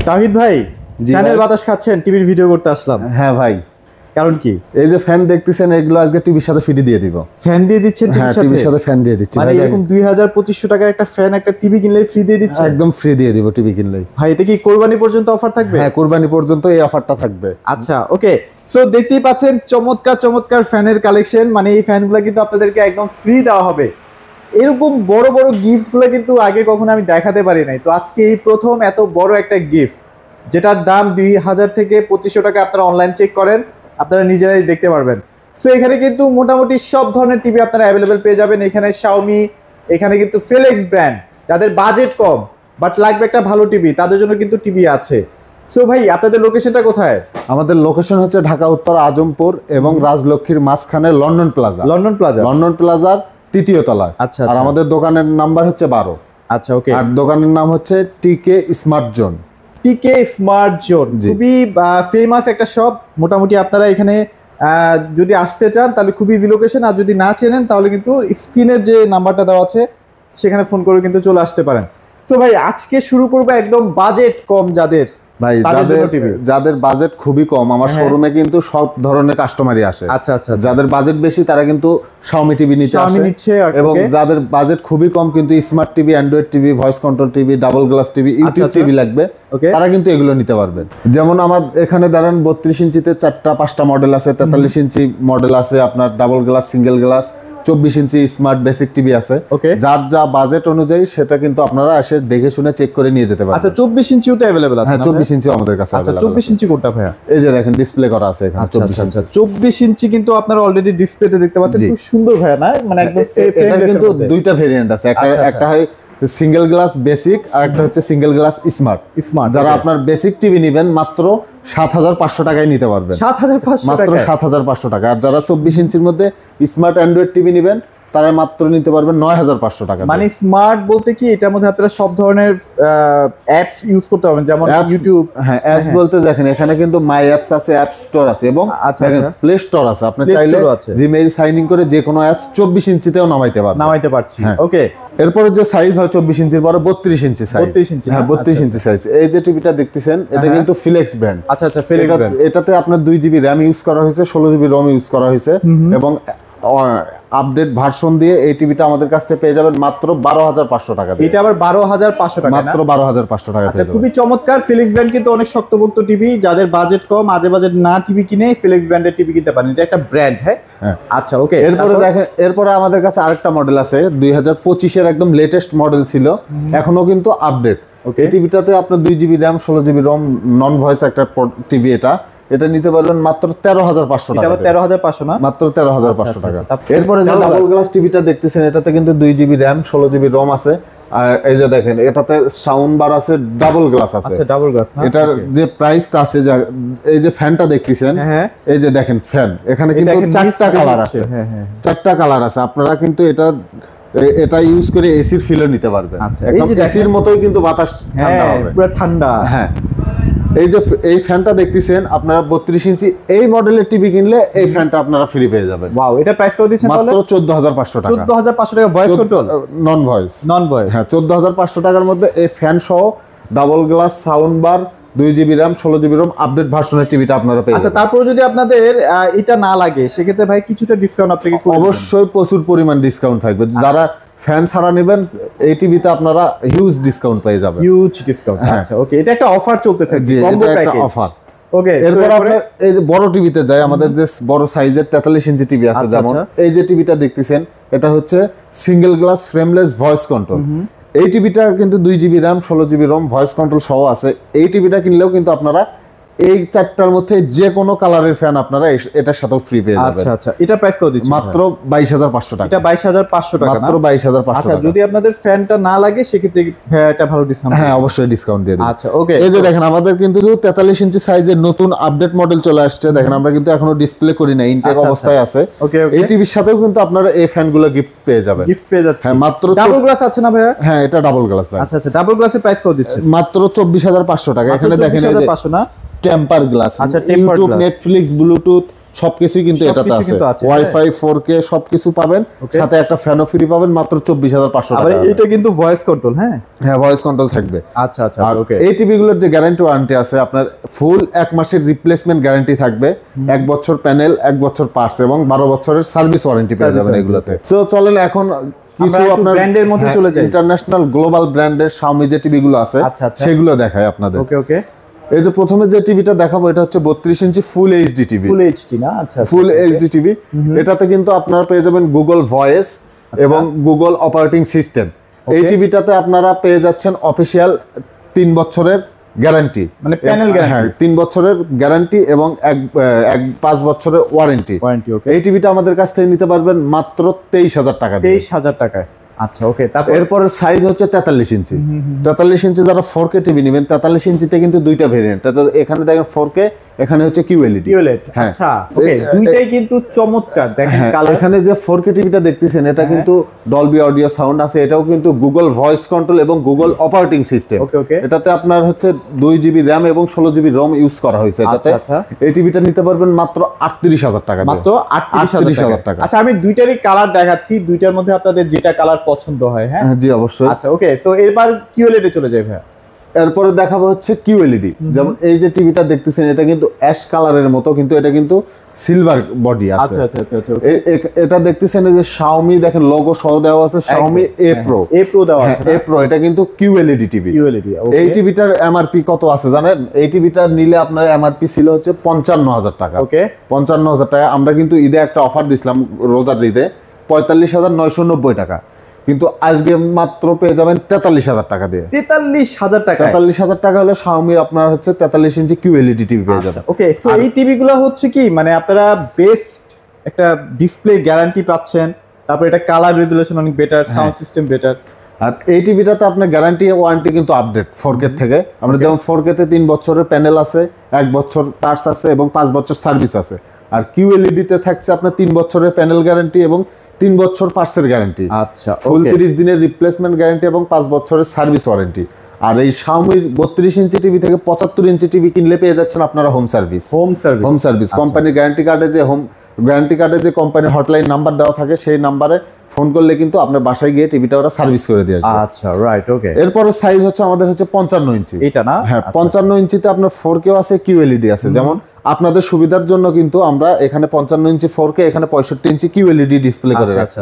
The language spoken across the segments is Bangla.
তাহিদ ভাই, জি ফ্যানের ভাই। বাতাস খাচ্ছেন, টিভির ভিডিও করতে আসলাম। হ্যাঁ ভাই, কারণ কি? এই যে ফ্যান দেখতেছেন এগুলো আজকে টিভির সাথে ফ্রি দিয়ে দিব। ফ্যান দিয়ে দিচ্ছেন হ্যাঁ, টিভির টিভির সাথে? সাথে ফ্যান দিয়ে দিচ্ছি মানে ভাই। এরকম 2000-2500 টাকার একটা ফ্যান একটা টিভি কিনলে ফ্রি দিয়ে দিচ্ছে? একদম ফ্রি দিয়ে দিব টিভি কিনলেই। ভাই এটা কি কোরবানি পর্যন্ত অফার থাকবে? হ্যাঁ, কুরবানি পর্যন্ত এই অফারটা থাকবে। আচ্ছা, ওকে। সো দেখতেই পাচ্ছেন চমৎকার চমৎকার ফ্যানের কালেকশন, মানে এই ফ্যানগুলো কিন্তু আপনাদেরকে একদম ফ্রি দেওয়া হবে। এরকম বড় বড় গিফটগুলো কিন্তু আগে কখনো আমি দেখাতে পারি নাই, তো আজকে এই প্রথম এত বড় একটা গিফট, যেটার দাম 2000 থেকে 2500 টাকা। আপনারা অনলাইন চেক করেন, আপনারা নিজেরাই দেখতে পারবেন। সো এখানে কিন্তু মোটামুটি সব ধরনের টিভি আপনারা অ্যাভেলেবেল পেয়ে যাবেন। এখানে শাওমি, এখানে কিন্তু ফিলিপস ব্র্যান্ড, যাদের বাজেট কম বাট লাগবে একটা ভালো টিভি, তাদের জন্য কিন্তু টিভি আছে। সো ভাই, আপনাদের লোকেশনটা কোথায়? আমাদের লোকেশন হচ্ছে ঢাকা উত্তর আজমপুর এবং রাজলক্ষ্মীর মাঝখানে London plaza. London plaza. London প্লাজার 3য় তলায়। আচ্ছা, আর আচ্ছা। আমাদের দোকানের নাম্বার হচ্ছে 12। আচ্ছা, ওকে। আর দোকানের নাম হচ্ছে টিকে স্মার্ট জোন। টিকে স্মার্ট জোন জি। খুবই ফেমাস একটা শপ। মোটামুটি আপনারা এখানে যদি আসতে চান তাহলে খুবই ইজি লোকেশন, আর যদি না চেনেন তাহলে কিন্তু স্ক্রিনের যে নাম্বারটা দেওয়া আছে সেখানে ফোন করে কিন্তু চলে আসতে পারেন। তো ভাই, আজকে শুরু করবো একদম বাজেট কম যাদের, ভাই তাদের জন্য TV। যাদের বাজেট খুবই কম, আমার হ্যাঁ। শোরুমে কিন্তু সব ধরনের কাস্টমারই আসে। আচ্ছা, আচ্ছা, আচ্ছা। যাদের বাজেট বেশি তারা কিন্তু শাওমি টিভি নিতে Xiaomi আসে নিচ্ছে, এবং okay। যাদের বাজেট খুবই কম কিন্তু smart TV, Android TV, voice control TV, double glass TV, YouTube আচ্ছা। টিভি লাগবে, Okay। তারা কিন্তু এগুলো নিতে পারবেন। যেমন আমার এখানে দাঁড়ান 32 ইঞ্চিতে 4টা-5টা মডেল আছে, 43 ইঞ্চি মডেল আছে, আপনার ডাবল গ্লাস, সিঙ্গেল গ্লাস, 24 ইঞ্চি স্মার্ট বেসিক টিভি আছে। Okay। যার যা বাজেট অনুযায়ী সেটা কিন্তু আপনারা এসে দেখে শুনে চেক করে নিয়ে যেতে পারেন। আচ্ছা, 24 ইঞ্চিও তো অ্যাভেলেবেল আছে? হ্যাঁ, 24 ইঞ্চি আমাদের কাছে আচ্ছা, available 24 আছে। ইঞ্চি কোনটা ভাইয়া? এই যে দেখেন ডিসপ্লে করা আছে এখানে আচ্ছা, 24 আচ্ছা, ইঞ্চি। 24 ইঞ্চি কিন্তু আপনারা অলরেডি ডিসপ্লেতে দেখতে পাচ্ছেন। জি। খুব সুন্দর ভাইয়া, না? মানে একদম এটা কিন্তু দুইটা ভেরিয়েন্ট আছে, আচ্ছা, আচ্ছা। একটা হয় সিঙ্গেল গ্লাস বেসিক আর একটা হচ্ছে সিঙ্গেল গ্লাস স্মার্ট। স্মার্ট, যারা আপনার বেসিক টিভি নেবেন মাত্র 7500 টাকায় নিতে পারবেন। 7500 মাত্র টাকা? 7500 টাকা। আর যারা 24 ইঞ্চির মধ্যে স্মার্ট অ্যান্ড্রয়েড টিভি নেবেন তারা মাত্র নিতে পারবেন 9500 টাকা। মানে স্মার্ট বলতে কি এটার মধ্যে আপনারা সব ধরনের অ্যাপস ইউজ করতে পারবেন, যেমন ইউটিউব? হ্যাঁ, অ্যাপস বলতে দেখেন এখানে কিন্তু মাই অ্যাপস আছে, অ্যাপ স্টোর আছে এবং আচ্ছা, আচ্ছা। প্লে স্টোর আছে। আপনি Play চাইলে Store আছে। জিমেইল সাইন ইন করে যে কোনো অ্যাপস 24 ইঞ্চিতেও নামাইতে পারবেন। নামাইতে পারছি, হ্যাঁ। ওকে। এরপরে যে সাইজ হয় 24 ইঞ্চির পরে 32 ইঞ্চি সাইজ। 32 ইঞ্চি, হ্যাঁ, না? 32 আচ্ছা, ইঞ্চি সাইজ। এই যে টিভিটা দেখতেছেন এটা হ্যাঁ। কিন্তু ফিলেক্স ব্র্যান্ড। আচ্ছা, আচ্ছা, ফিলিপস ব্র্যান্ড। এটাতে আপনার 2 জিবি র্যাম ইউজ করা হয়েছে, 16 জিবি রম ইউজ করা হয়েছে এবং আপডেট ভার্সন দিয়ে এই টিভিটা আমাদের কাছ থেকে পেয়ে যাবেন মাত্র 12500 টাকা দিয়ে। এটা আবার 12500 টাকা, না? মাত্র 12500 টাকা আচ্ছা, পেয়ে যাবেন। খুবই চমৎকার। ফিলিপস ব্র্যান্ড কিন্তু অনেক শক্তপোক্ত টিভি, যাদের বাজেট কম, আজে বাজেট না টিভি কিনে ফিলিপস ব্র্যান্ডের টিভি কিনতে পারেন। এটা একটা ব্র্যান্ড। হ্যাঁ, হ্যাঁ। আচ্ছা, ওকে। এরপরে দেখেন, এরপরে আমাদের কাছে আরেকটা মডেল আছে 2025 এর একদম লেটেস্ট মডেল ছিল, এখনো কিন্তু আপডেট। Okay। এই টিভিটাতে আপনার 2 জিবি র্যাম, 16 জিবি রম, নন ভয়েস একটা টিভি। এটা নিতে পারবেন মাত্র 13500 এটা টাকা আবার দিয়ে। 13500, না? মাত্র 13500 আচ্ছা, টাকা। আচ্ছা, তারপরে এরপরে যে double ডাবল glass। গ্লাস টিভিটা দেখতেছেন এটাতে কিন্তু 2 জিবি র্যাম, 16 জিবি রম আছে। আর এই যে দেখেন এটাতে সাউন্ড বার আছে, ডাবল গ্লাস আছে। আচ্ছা, ডাবল গ্লাস, না? এটার যে প্রাইসটা আছে, এই যে ফ্যানটা দেখতেছেন, হ্যাঁ। এই যে দেখেন ফ্যান, এখানে কিন্তু দেখেন 4টা নিচ কালার থেকে আছে। হ্যাঁ, হ্যাঁ। 4টা কালার আছে। আপনারা কিন্তু এটা ইউজ করে এসির ফিলও নিতে পারবেন। আচ্ছা, একদম এই যে দেখেন। এসির মতোই কিন্তু বাতাস ঠান্ডা হ্যাঁ, হবে। পুরো ঠান্ডা। হ্যাঁ, এই যে এই ফ্যানটা দেখতেছেন আপনারা 32 ইঞ্চি এই মডেলের টিভি কিনলে এই ফ্যানটা আপনারা ফ্রি পেয়ে যাবেন। ওয়াও, এটা প্রাইস কত দিচ্ছেন তাহলে? মাত্র 14500 টাকা। 14500 টাকা। Voice control? Non voice. Non voice. হ্যাঁ, 14500 টাকার মধ্যে এই ফ্যান সহ double glass, sound bar, 2 GB RAM, 16 GB ROM, update ভার্সনের টিভিটা আপনারা পেয়ে আচ্ছা, যাবেন। তারপরে যদি আপনাদের এটা না লাগে সেক্ষেত্রে ভাই কিছুটা ডিসকাউন্ট আপনাকে করে দিবেন? অবশ্যই প্রচুর পরিমাণ ডিসকাউন্ট থাকবে। যারা ফ্যান ছাড়া নেবেন এই টিভিতে আপনারা হিউজ ডিসকাউন্ট পেয়ে যাবেন। Huge discount. আচ্ছা, ওকে। এটা একটা অফার চলতেছে, জি, কম্বো এটা একটা প্যাকেজ। অফার। ওকে। এরপর আপনার এই যে বড় টিভিতে যায়, আমাদের যে বড় সাইজের 43 ইঞ্চি টিভি আছে, আচ্ছা, যেমন আচ্ছা। এই যে টিভিটা দেখতেছেন এটা হচ্ছে single glass frameless voice control. এই টিভিটা কিন্তু 2 জিবি র্যাম, 16 জিবি রম, ভয়েস কন্ট্রোল সহ আছে। এই টিভিটা কিনলেও কিন্তু আপনারা এই 4টার মধ্যে যে কোনো কালারের ফ্যান আপনারা এটার সাথেও ফ্রি পেয়ে যাবেন। আচ্ছা, আচ্ছা। এটা প্রাইস কত দিচ্ছেন? মাত্র 22500 টাকা। এটা 22500 টাকা, না? মাত্র 22500 আচ্ছা, টাকা। যদি আপনাদের ফ্যানটা না লাগে সেক্ষেত্রে ভাই এটা ভালো ডিসকাউন্ট? হ্যাঁ, অবশ্যই ডিসকাউন্ট দিয়ে দিই। আচ্ছা, ওকে। এই যে দেখেন আমাদের কিন্তু 43 ইঞ্চি সাইজের নতুন আপডেট মডেল চলে আসছে। দেখেন আমরা কিন্তু এখনো ডিসপ্লে করি না, ইনটেক আচ্ছা, অবস্থায় আছে। ওকে, ওকে। এই টিভির সাথেও কিন্তু আপনারা এই ফ্যানগুলো গিফট পেয়ে যাবেন। গিফট পেয়ে যাচ্ছে? হ্যাঁ, মাত্র ডাবল গ্লাস আছে না ভাইয়া? হ্যাঁ, এটা ডাবল গ্লাস ভাই। আচ্ছা, আচ্ছা। ডাবল গ্লাসের প্রাইস কত দিচ্ছেন? মাত্র 24500 টাকা। এখানে দেখেন এই যে 24500, না? টেম্পার গ্লাস, আচ্ছা, tempered YouTube, glass। Netflix, Bluetooth সবকিছুই কিন্তু এটাতে সবকিছু আছে, কিন্তু আছে, ওয়াইফাই 4K সবকিছু পাবেন, সাথে একটা ফ্যানও ফ্রি পাবেন মাত্র 24,500 আবার টাকা। এটা কিন্তু ভয়েস কন্ট্রোল, হ্যাঁ হ্যাঁ, ভয়েস কন্ট্রোল থাকবে। আচ্ছা আচ্ছা আর ওকে। এই টিভি গুলোর যে গ্যারান্টি ওয়ারেন্টি আছে, আপনার ফুল 1 মাসের রিপ্লেসমেন্ট গ্যারান্টি থাকবে, 1 বছর প্যানেল, 1 বছর পার্টস এবং 12 বছরের সার্ভিস ওয়ারেন্টি পেয়ে যাবেন এগুলোতে। তো চলেন এখন কিছু আপনার ব্র্যান্ডের মধ্যে চলে যাই, ইন্টারন্যাশনাল গ্লোবাল ব্র্যান্ডের Xiaomi যে টিভি গুলো আছে আচ্ছা, আচ্ছা। সেগুলো দেখায় আপনাদের। ওকে ওকে। এই যে প্রথমে যে টিভিটা দেখাবো এটা হচ্ছে 32 inch full HD TV. Full HD না? আচ্ছা ফুল এইচডি টিভি। এটাতে কিন্তু আপনারা পেয়ে যাবেন গুগল ভয়েস এবং গুগল অপারেটিং সিস্টেম। এই টিভিটাতে আপনারা পেয়ে যাচ্ছেন অফিশিয়াল 3 বছরের গ্যারান্টি, মানে প্যানেল গ্যারান্টি। হ্যাঁ 3 বছরের গ্যারান্টি এবং 5 বছরের ওয়ারেন্টি। ওকে। এই টিভিটা আমাদের কাছ থেকে নিতে পারবেন মাত্র 23,000 টাকা দিয়ে। 23,000 টাকায়। আচ্ছা ওকে। তারপর এরপরে সাইজ হচ্ছে 43 ইঞ্চি। 43 ইঞ্চি যারা 4K টিভি নেবেন, 43 ইঞ্চিতে কিন্তু দুইটা ভেরিয়েন্ট, এখানে দেখেন 4K, এখানে হচ্ছে QLED। হ্যাঁ। আচ্ছা ওকে, দুইটাই কিন্তু চমৎকার। দেখেন কালার, এখানে যে 4K টিভিটা দেখতেছেন এটা কিন্তু ডলবি অডিও সাউন্ড আছে, এটাও কিন্তু গুগল ভয়েস কন্ট্রোল এবং গুগল অপারেটিং সিস্টেম। ওকে ওকে। এটাতে আপনার হচ্ছে 2GB RAM এবং 16GB ROM ইউজ করা হয়েছে এটাতে। আচ্ছা। এই টিভিটা নিতে পারবেন মাত্র 38,000 টাকা দিয়ে। মাত্র 38,000 টাকা। আচ্ছা, আমি দুইটারই কালার দেখাচ্ছি, দুইটার মধ্যে আপনাদের যেটা কালার পছন্দ হয়। হ্যাঁ জি অবশ্যই। আচ্ছা ওকে। সো এবার QLED চলে যাই ভাই। এরপরে দেখাবো হচ্ছে QLED। যেমন এই যে টিভিটা দেখতেছেন এটা কিন্তু অ্যাশ কালারের মতো, কিন্তু এটা কিন্তু সিলভার বডি আছে। আচ্ছা আচ্ছা আচ্ছা। এটা দেখতেছেন এই যে Xiaomi, দেখেন লোগো সহ দেওয়া আছে, Xiaomi A Pro। A Pro দেওয়া আছে। A Pro এটা কিন্তু QLED টিভি। এই টিভিটার এমআরপি কত আছে জানেন? এই টিভিটা নিলে আপনার এমআরপি ছিল হচ্ছে 55,000 টাকা। ওকে। 55,000 টাকা। আমরা কিন্তু ঈদে একটা অফার দিছিলাম, রোজার ঈদে 45,990 টাকা, কিন্তু আজকে মাত্র পেয়ে যাবেন 43,000 টাকা দিয়ে। 43,000 টাকা। 43,000 টাকা হলে Xiaomi আপনার হচ্ছে 43 ইঞ্চি QLED টিভি পেয়ে যাবেন। ওকে। সো এই টিভি গুলো হচ্ছে কি, মানে আপনারা বেস্ট একটা ডিসপ্লে গ্যারান্টি পাচ্ছেন, তারপর এটা কালার রেজুলেশন অনেক বেটার, সাউন্ড সিস্টেম বেটার। আর এই টিভিটাতে আপনার গ্যারান্টি ওয়ারেন্টি কিন্তু আপডেট 4K থেকে। আমরা যেমন 4K তে 3 বছরের প্যানেল আছে, 1 বছর পার্টস আছে এবং 5 বছর সার্ভিস আছে। আর QLED তে থাকছে আপনার 3 বছরের প্যানেল গ্যারান্টি এবং 3 বছর পার্টসের গ্যারান্টি। আচ্ছা, ফুল 30 দিনের রিপ্লেসমেন্ট গ্যারান্টি এবং 5 বছরের সার্ভিস ওয়ারেন্টি। আর এই Xiaomi 32 ইঞ্চি টিভি থেকে 75 ইঞ্চি টিভি কিনলে পেয়ে যাচ্ছেন আপনারা হোম সার্ভিস। হোম সার্ভিস কোম্পানির গ্যারান্টি কার্ডে যে কোম্পানির হটলাইন নাম্বার দেওয়া থাকে, সেই নাম্বারে ফোন করলে কিন্তু আপনার বাসায় গিয়ে টিভিটা ওরা সার্ভিস করে দিয়ে আসবে। আচ্ছা রাইট ওকে। এরপরে সাইজ হচ্ছে আমাদের হচ্ছে 55 ইঞ্চি। এটা না? হ্যাঁ 55 ইঞ্চিতে আপনার 4K আছে, QLED আছে। যেমন আপনাদের সুবিধার জন্য কিন্তু আমরা এখানে 55 ইঞ্চি 4K, এখানে 65 ইঞ্চি QLED ডিসপ্লে করে রাখছি।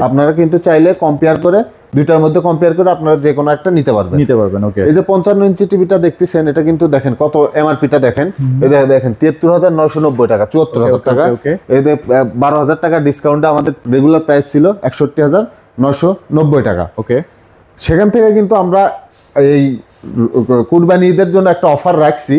আপনারা কিন্তু চাইলে কম্পেয়ার করে, দুইটার মধ্যে কম্পেয়ার করে আপনারা যে কোনো একটা নিতে পারবেন। ওকে। এই যে 55 ইঞ্চি টিভিটা দেখতেছেন, এটা কিন্তু দেখেন কত এমআরপিটা দেখেন, এই দেখেন 73,990 টাকা, 74,000 টাকা। এই যে 12,000 টাকা ডিসকাউন্টে আমাদের রেগুলার প্রাইস ছিল 61,990 টাকা। ওকে। সেখান থেকে কিন্তু আমরা এই কুরবানি ঈদের জন্য একটা অফার রাখছি,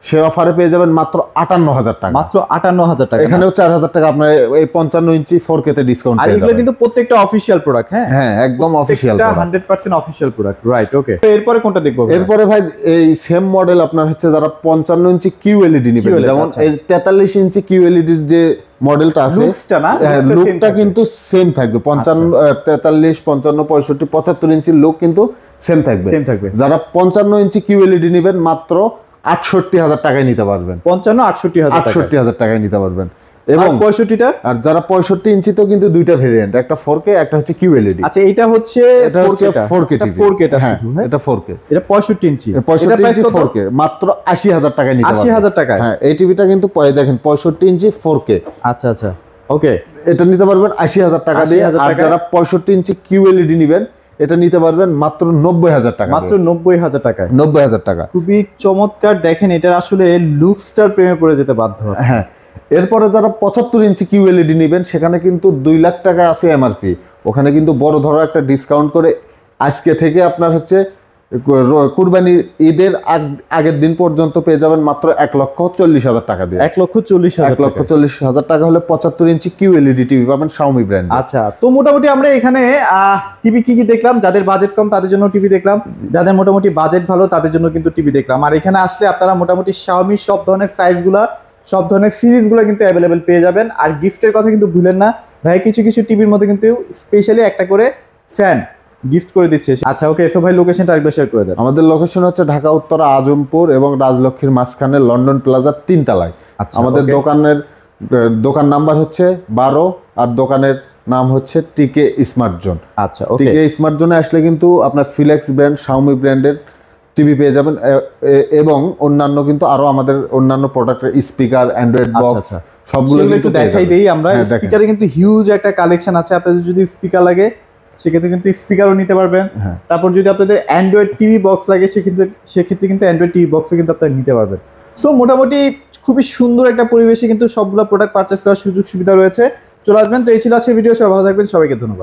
সেই অফারে পেয়ে যাবেন মাত্র 58,000 টাকা। মাত্র 58,000 টাকা। এখানেও 4,000 টাকা আপনার এই 55 ইঞ্চি 4K তে ডিসকাউন্ট পেয়ে যাবেন। আর এগুলো কিন্তু প্রত্যেকটা অফিশিয়াল প্রোডাক্ট। হ্যাঁ একদম official, 100% official product. Right okay. এরপরে কোনটা দেখবো? এরপরে ভাই এই সেম মডেল আপনার হচ্ছে যারা 55 ইঞ্চি QLED নেবেন, যেমন এই 43 ইঞ্চি QLED এর যে মডেলটা আছে, লুকটা কিন্তু সেম থাকবে। 55, 43, 55, 65, 75 ইঞ্চির লুক কিন্তু সেম থাকবে। যারা 55 ইঞ্চি QLED নেবেন মাত্র 68,000 টাকায় নিতে পারবেন। 68,000 টাকায় নিতে পারবেন। এবং 65টা, আর যারা 65 ইঞ্চিতেও কিন্তু দুইটা ভেরিয়েন্ট, একটা 4K, একটা হচ্ছে QLED। আচ্ছা, এটা হচ্ছে 4K টিভি। 4K টা হ্যাঁ, শুধু। এটা 4K, এটা 65 ইঞ্চি। 65 ইঞ্চি 4K মাত্র 80,000 টাকায় নিতে পারবেন। 80,000 টাকায়। হ্যাঁ, এই টিভিটা কিন্তু দেখেন 65 ইঞ্চি 4K। আচ্ছা আচ্ছা ওকে। এটা নিতে পারবেন 80,000 টাকা দিয়ে। আর যারা 65 ইঞ্চি QLED নেবেন, এটা নিতে পারবেন মাত্র 90,000 টাকা। মাত্র 90,000 টাকায়। 90,000 টাকা। খুবই চমৎকার। দেখেন এটার আসলে লুকসটার প্রেমে পড়ে যেতে বাধ্য। হ্যাঁ। এরপরে যারা 75 ইঞ্চি QLED নেবেন, সেখানে কিন্তু 2 লাখ টাকা আছে এমআরপি। ওখানে কিন্তু বড় ধরো একটা ডিসকাউন্ট করে আজকে থেকে আপনার হচ্ছে কুরবানির ঈদের আগের দিন পর্যন্ত পেয়ে যাবেন মাত্র 1,40,000 টাকা দিয়ে। 1,40,000 টাকা হলে 75 ইঞ্চি QLED টিভি পাবেন Xiaomi ব্র্যান্ড। আচ্ছা, তো মোটামুটি আমরা এখানে টিভি কি দেখলাম? যাদের বাজেট কম তাদের জন্য টিভি দেখলাম, যাদের মোটামুটি বাজেট ভালো তাদের জন্য কিন্তু টিভি দেখলাম। আর এখানে আসলে আপনারা মোটামুটি Xiaomi সব ধরনের সাইজগুলা, সব ধরনের সিরিজগুলো কিন্তু অ্যাভেলেবেল পেয়ে যাবেন। আর গিফটের কথা কিন্তু ভুলেন না ভাই, কিছু কিছু টিভির মধ্যে কিন্তু স্পেশালি একটা করে ফ্যান গিফট করে দিচ্ছে। আচ্ছা ওকে। সো ভাই লোকেশনটা আরেকবার শেয়ার করে দেন। আমাদের লোকেশন হচ্ছে ঢাকা উত্তরা আজমপুর এবং রাজলক্ষ্মীর মাঝখানে লন্ডন প্লাজার 3 তলায়। আমাদের দোকানের দোকান নাম্বার হচ্ছে 12 আর দোকানের নাম হচ্ছে টিকে স্মার্ট জোন। আচ্ছা ওকে। টিকে স্মার্ট জোনে আসলে কিন্তু আপনার ফিলেক্স ব্র্যান্ড, শাওমি ব্র্যান্ডের টিভি পেয়ে যাবেন এবং অন্যান্য কিন্তু আরো আমাদের অন্যান্য প্রোডাক্টের স্পিকার, অ্যান্ড্রয়েড বক্স সবগুলো সেগুলো কিন্তু একটু দেখাই দেই আমরা। হ্যাঁ, দেখেন। স্পিকারে কিন্তু হিউজ একটা কালেকশন আছে, আপনাদের যদি স্পিকার লাগে সেক্ষেত্রে কিন্তু স্পিকারও নিতে পারবেন। তারপর যদি আপনাদের অ্যান্ড্রয়েড টিভি বক্স লাগে সেক্ষেত্রে কিন্তু অ্যান্ড্রয়েড টিভি বক্সও কিন্তু আপনারা নিতে পারবেন। সো মোটামুটি খুবই সুন্দর একটা পরিবেশে কিন্তু সবগুলো প্রোডাক্ট পারচেস করার সুযোগ সুবিধা রয়েছে। চলে আসবেন। তো এই ছিল আজকের ভিডিও, সবাই ভালো থাকবেন, সবাইকে ধন্যবাদ।